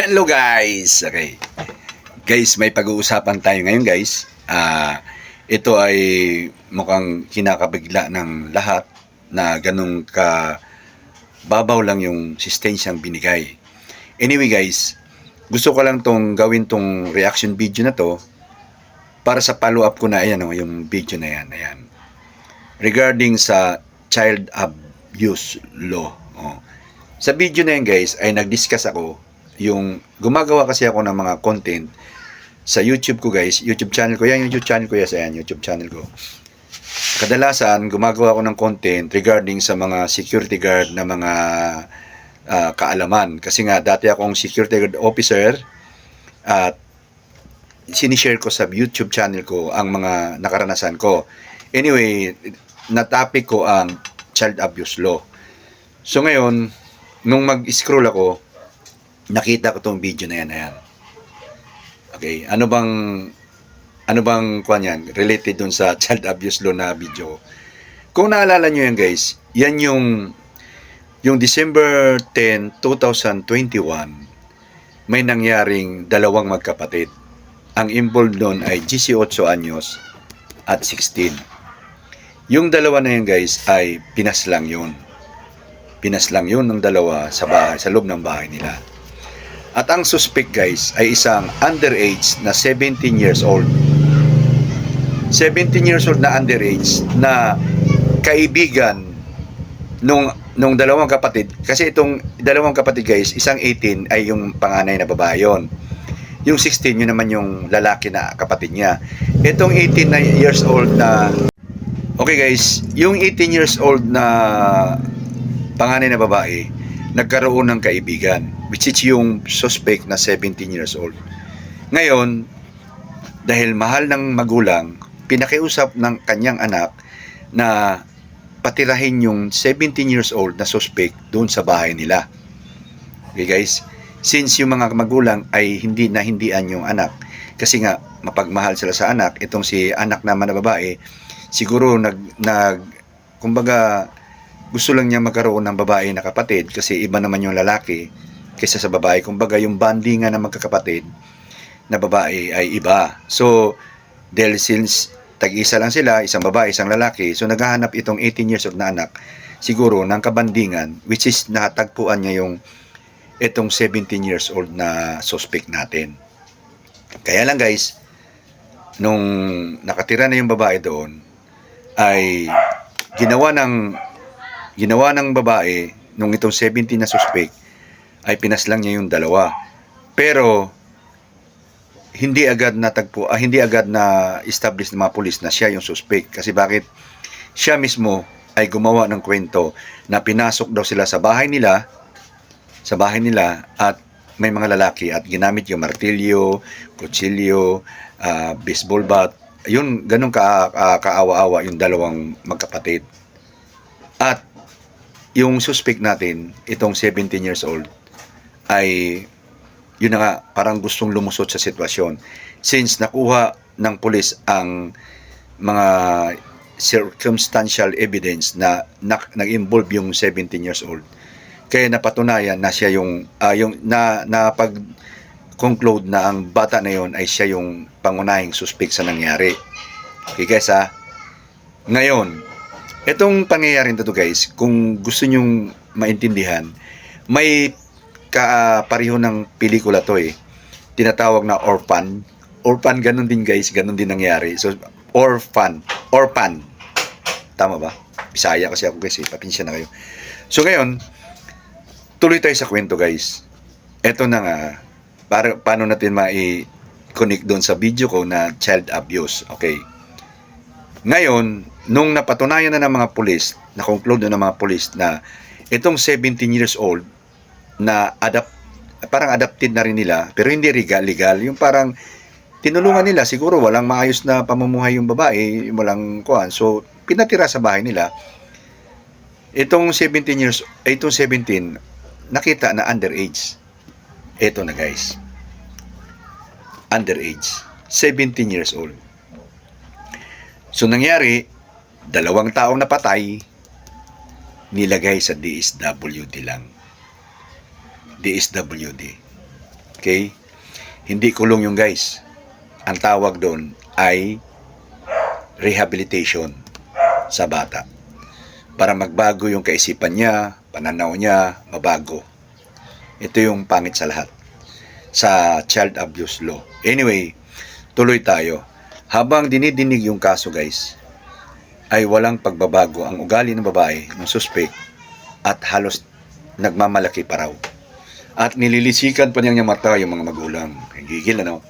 Hello guys! Okay. Guys, may pag-uusapan tayo ngayon guys. Ito ay mukhang kinakabigla ng lahat na ganun ka babaw lang yung sistensyang binigay. Anyway guys, gusto ko lang tong gawin tong reaction video na to para sa follow up ko na ayan yung video na yan. Ayan. Regarding sa child abuse law. Sa video na yan guys ay nag-discuss ako yung gumagawa kasi ako ng mga content sa YouTube ko guys, YouTube channel ko yan, YouTube channel ko yes, ayan, YouTube channel ko. Kadalasan gumagawa ako ng content regarding sa mga security guard na mga kaalaman kasi nga dati akong security guard officer at sinishare ko sa YouTube channel ko ang mga nakaranasan ko. Anyway, na-topic ko ang child abuse law. So ngayon, nung mag-scroll ako, nakita ko tong video na yan, ayan. Okay, ano bang kwan yan, related dun sa child abuse law na video. Kung naalala nyo yan guys, yan yung December 10, 2021, may nangyaring dalawang magkapatid. Ang involved doon ay 18 anyos at 16. Yung dalawa na yan guys ay pinaslang yun. Pinaslang yun ng dalawa sa bahay, sa loob ng bahay nila. At ang suspect guys ay isang underage na 17 years old. 17 years old na underage na kaibigan nung dalawang kapatid. Kasi itong dalawang kapatid guys, isang 18 ay yung panganay na babae yun. Yung 16 yun naman yung lalaki na kapatid niya. Itong 18 years old na okay guys, yung 18 years old na panganay na babae nagkaroon ng kaibigan, which is yung suspect na 17 years old. Ngayon, dahil mahal ng magulang, pinakiusap ng kanyang anak na patirahin yung 17 years old na suspect doon sa bahay nila. Okay guys, since yung mga magulang ay hindi nahindian yung anak, kasi nga mapagmahal sila sa anak, itong si anak naman na babae, siguro kumbaga, gusto lang niya magkaroon ng babae na kapatid kasi iba naman yung lalaki kaysa sa babae. Kumbaga yung bondingan ng magkakapatid na babae ay iba. So, dahil since tag-isa lang sila, isang babae, isang lalaki, so naghahanap itong 18 years old na anak siguro ng kabandingan, which is natagpuan niya yung itong 17 years old na suspect natin. Kaya lang guys, nung nakatira na yung babae doon, ay ginawa ng babae nung itong 17 na suspect ay pinaslang niya yung dalawa. Pero hindi agad na establish ng mga pulis na siya yung suspect. Kasi bakit? Siya mismo ay gumawa ng kwento na pinasok daw sila sa bahay nila at may mga lalaki at ginamit yung martilyo, kutsilyo, baseball bat. Yun, ganun kaawa-awa yung dalawang magkapatid. At yung suspect natin, itong 17 years old, ay yun na nga, parang gustong lumusot sa sitwasyon. Since nakuha ng pulis ang mga circumstantial evidence na nag-involve yung 17 years old, kaya napatunayan na siya napag-conclude na ang bata na yon ay siya yung pangunahing suspect sa nangyari. Okay guys ha? Ngayon, itong pangyayari nito guys, kung gusto nyong maintindihan, may kapareho ng pelikula to eh. Tinatawag na Orphan. Orphan, ganun din guys, ganun din nangyari. So, Orphan. Tama ba? Bisaya kasi ako guys eh, papinsya na kayo. So ngayon, tuloy tayo sa kwento guys. Ito na nga, paano natin mai-connect doon sa video ko na child abuse. Okay. Ngayon, nung napatunayan na ng mga pulis, na-conclude na ng mga pulis na itong 17 years old na parang adopted na rin nila, pero hindi legal, yung parang tinulungan nila, siguro walang maayos na pamumuhay yung babae, walang kuan, so pinatira sa bahay nila. Itong 17, nakita na underage. Ito na guys. Underage. 17 years old. So nangyari, dalawang taong napatay, nilagay sa DSWD lang. DSWD. Okay? Hindi kulong yung guys. Ang tawag doon ay rehabilitation sa bata. Para magbago yung kaisipan niya, pananaw niya, mabago. Ito yung pangit sa lahat. Sa child abuse law. Anyway, tuloy tayo. Habang dinidinig yung kaso guys, ay walang pagbabago ang ugali ng babae, ng suspect, at halos nagmamalaki pa raw. At nililisikan pa niyang mata yung mga magulang. Gigil ano?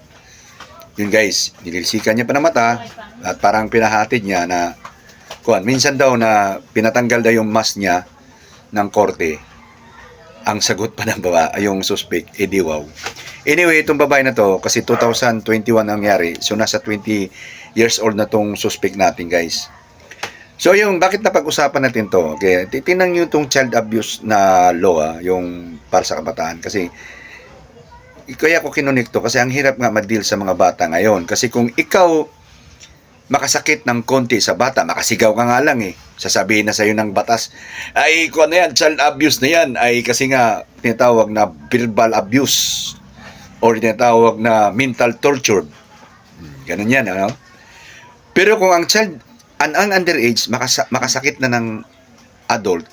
Yun guys, nililisikan niya pa ng mata at parang pinahatid niya na minsan daw na pinatanggal daw yung mask niya ng korte. Ang sagot pa ng babae, yung suspect, edi wow. Anyway, itong babae na to, kasi 2021 nangyari, so nasa 20 years old na tong suspect natin guys. So yung bakit napag-usapan natin to? Okay, titingnan niyo tong child abuse na law, yung para sa kabataan kasi kaya ko kinunik to kasi ang hirap nga mag-deal sa mga bata ngayon. Kasi kung ikaw makasakit ng konti sa bata, makasigaw ka nga lang sasabihin na sa'yo ng batas, ay kung ano yan, child abuse na yan, ay kasi nga tinatawag na verbal abuse or tinatawag na mental torture. Ganun yan, ano? Pero kung ang ang underage, makasakit na ng adult,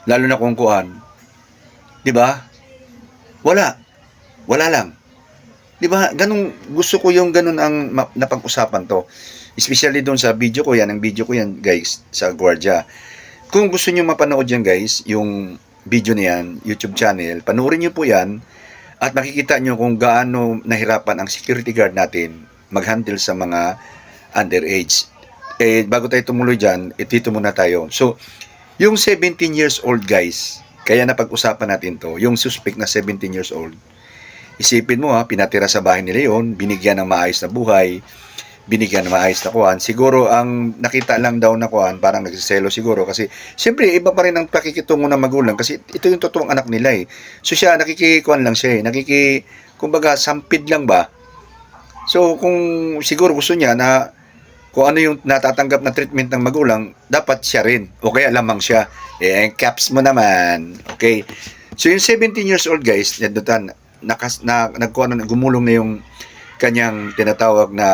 lalo na kung di ba? Wala lang. Di ba? Ganun, gusto ko yung ganun ang napag-usapan to. Especially doon sa video ko yan, guys, sa Guardia. Kung gusto niyo mapanood yan, guys, yung video na yan, YouTube channel, panoorin niyo po yan, at makikita niyo kung gaano nahirapan ang security guard natin mag-handle sa mga underage. Bago tayo tumuloy dyan, dito muna tayo. So, yung 17 years old guys, kaya napag-usapan natin to, yung suspect na 17 years old, isipin mo pinatira sa bahay nila yun, binigyan ng maayos na buhay, binigyan ng maayos na kuhan. Siguro ang nakita lang daw na kuhan, parang nagsiselo siguro kasi siyempre iba pa rin ang pakikitungo ng magulang kasi ito yung totoong anak nila So siya nakikikuhan lang siya kumbaga sampid lang ba. So kung siguro gusto niya na kung ano yung natatanggap na treatment ng magulang, dapat siya rin. O kaya lamang siya. Caps mo naman. Okay. So yung 17 years old guys, gumulong na yung kanyang tinatawag na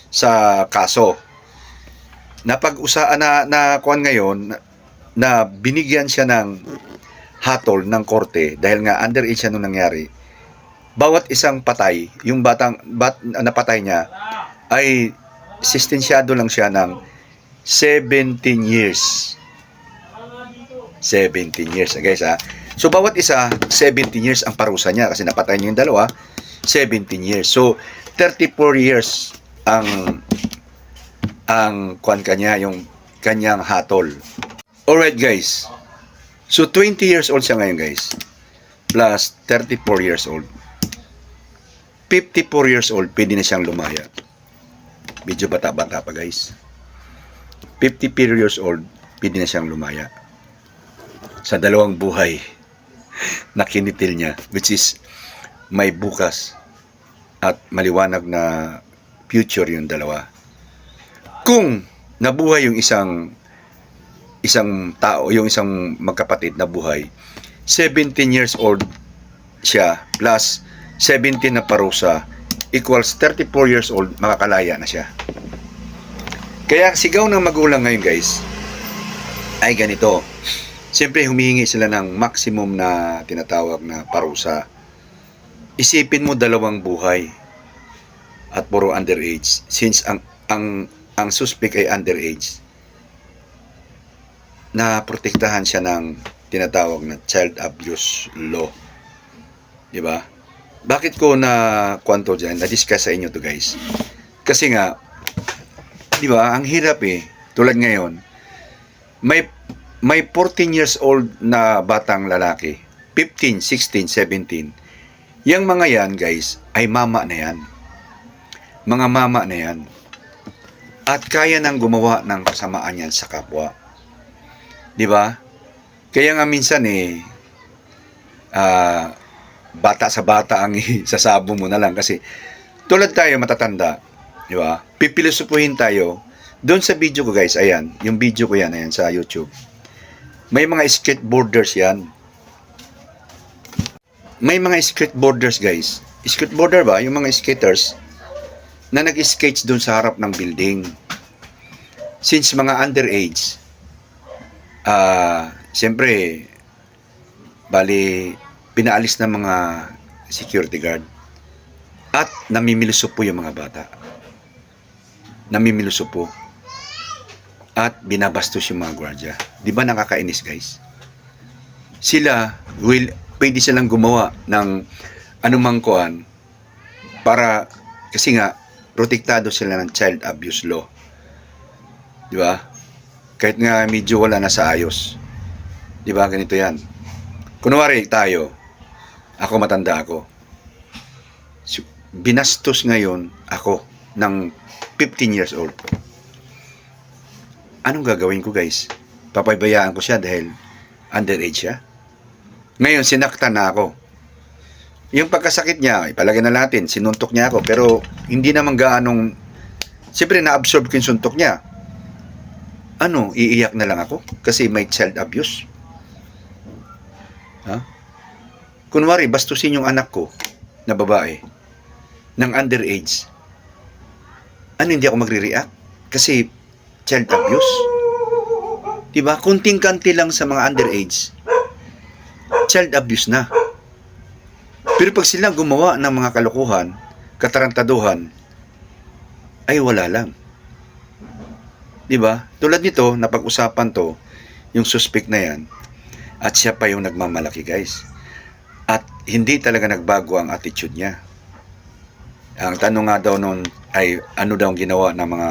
sa kaso. Napag-usaan na kuan ngayon na binigyan siya ng hatol ng korte dahil nga underage siya nung nangyari. Bawat isang patay, yung napatay niya, ay sistensyado lang siya ng 17 years. 17 years, guys So, bawat isa, 17 years ang parusa niya kasi napatay niya yung dalawa, 17 years. So, 34 years ang kanya, yung kanyang hatol. Alright, guys. So, 20 years old siya ngayon, guys. Plus 34 years old. 54 years old, pwede na siyang lumaya. Medyo bata-bata pa guys. 54 years old, pwede na siyang lumaya. Sa dalawang buhay na kinitil niya, which is may bukas at maliwanag na future yung dalawa. Kung nabuhay yung isang tao, yung isang magkapatid na buhay, 17 years old siya plus 17 na parusa equals 34 years old, makakalaya na siya. Kaya sigaw ng magulang ngayon guys ay ganito. Siyempre humihingi sila ng maximum na tinatawag na parusa. Isipin mo dalawang buhay at puro underage. Since ang suspect ay underage, na protektahan siya ng tinatawag na child abuse law. Di ba? Bakit ko kwento dyan, na-discuss sa inyo to guys? Kasi nga, di ba, ang hirap tulad ngayon, may 14 years old na batang lalaki, 15, 16, 17, yung mga yan guys, ay mama na yan. Mga mama na yan. At kaya nang gumawa ng kasamaan yan sa kapwa. Di ba? Kaya nga minsan bata sa bata ang sasabo mo na lang kasi tulad tayo matatanda, di ba? Pipilosopuhin tayo. Doon sa video ko guys, ayan, yung video ko yan, ayan sa YouTube. May mga skateboarders yan. may mga skateboarders guys. Skateboarder ba? Yung mga skaters na nag-skate doon sa harap ng building. Since mga underage, siyempre, bali, pinaalis ng mga security guard. At namimiluso po yung mga bata. Namimiluso po. At binabastos yung mga gwardiya. Di ba nakakainis guys? Sila, pwede silang gumawa ng anumang kuan para, kasi nga, protektado sila ng child abuse law. Di ba? Kahit nga medyo wala na sa ayos. Di ba? Ganito yan. Kunwari tayo, ako matanda ako. Binastos ngayon ako ng 15 years old. Anong gagawin ko guys? Papabayaan ko siya dahil underage siya? Ngayon, sinaktan na ako. Yung pagkasakit niya, ipalagay na natin, sinuntok niya ako, pero hindi naman gaanong, siyempre na-absorb ko yung suntok niya. Ano, iiyak na lang ako? Kasi may child abuse. Ha? Kunwari, bastusin yung anak ko na babae ng underage. Ano, hindi ako magre-react? Kasi child abuse. Diba? Kunting-kanti lang sa mga underage. Child abuse na. Pero pag sila gumawa ng mga kalokohan, katarantaduhan, ay wala lang. Diba? Tulad nito, napag-usapan to, yung suspect na yan, at siya pa yung nagmamalaki guys. At hindi talaga nagbago ang attitude niya. Ang tanong nga daw noon ay ano daw ang ginawa ng mga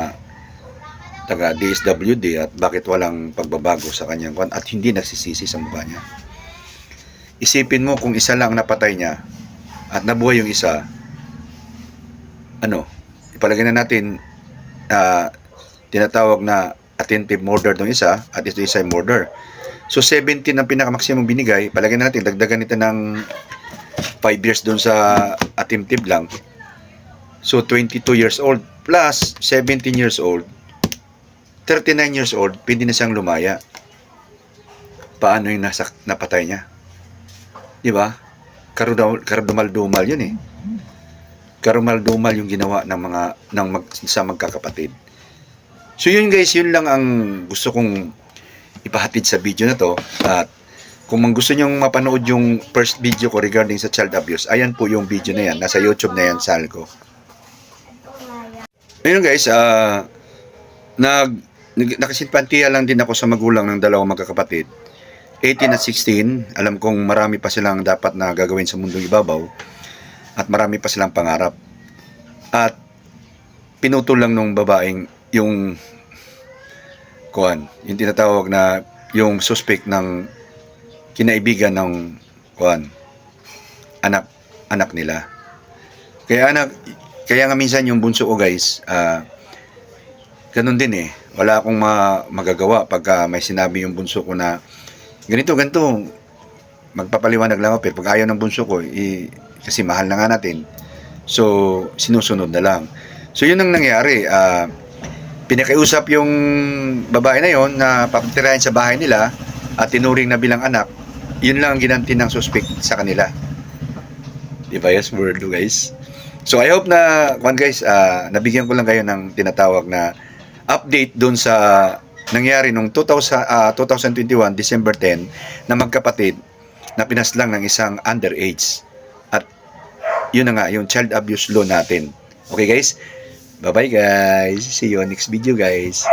taga DSWD at bakit walang pagbabago sa kanyang kwan at hindi nagsisisi sa mukha niya. Isipin mo kung isa lang napatay niya at nabuhay yung isa, ano, ipalagay na natin tinatawag na attempted murder ng isa at ito isa ay murder. So 17 ang pinaka-maximum binigay, palagay na natin dagdagan nito ng 5 years doon sa attempted lang. So 22 years old plus 17 years old, 39 years old, pwede na siyang lumaya. Paano yung napatay niya? Di ba? Karumal-dumal yun eh. Karumal-dumal yung ginawa ng sa magkakapatid. So yun guys, yun lang ang gusto kong ipahatid sa video na to. At kung gusto nyong mapanood yung first video ko regarding sa child abuse, ayan po yung video na yan. Nasa YouTube na yan, sal ko. Ayun guys, nakasimpantiya lang din ako sa magulang ng dalawang magkakapatid. 18 at 16, alam kong marami pa silang dapat na gagawin sa mundong ibabaw at marami pa silang pangarap. At pinutol lang nung babaeng yung yung tinatawag na yung suspect ng kinaibigan ng anak nila. Kaya nga minsan yung bunso ko guys, ganun din eh. Wala akong magagawa pagka may sinabi yung bunso ko na ganito, magpapaliwanag lang ako, pero pag ayaw ng bunso ko, kasi mahal na nga natin, so sinusunod na lang. So yun ang nangyari, pinakiusap yung babae na yon na papatirahin sa bahay nila at tinuring na bilang anak. Yun lang ang ginanti ng suspect sa kanila. Diba, yes, word guys. So I hope na guys, nabigyan ko lang kayo ng tinatawag na update dun sa nangyari nung 2021 December 10 na magkapatid na pinaslang ng isang underage. At yun na nga, yung child abuse law natin. Okay guys? Bye bye guys. See you on next video guys.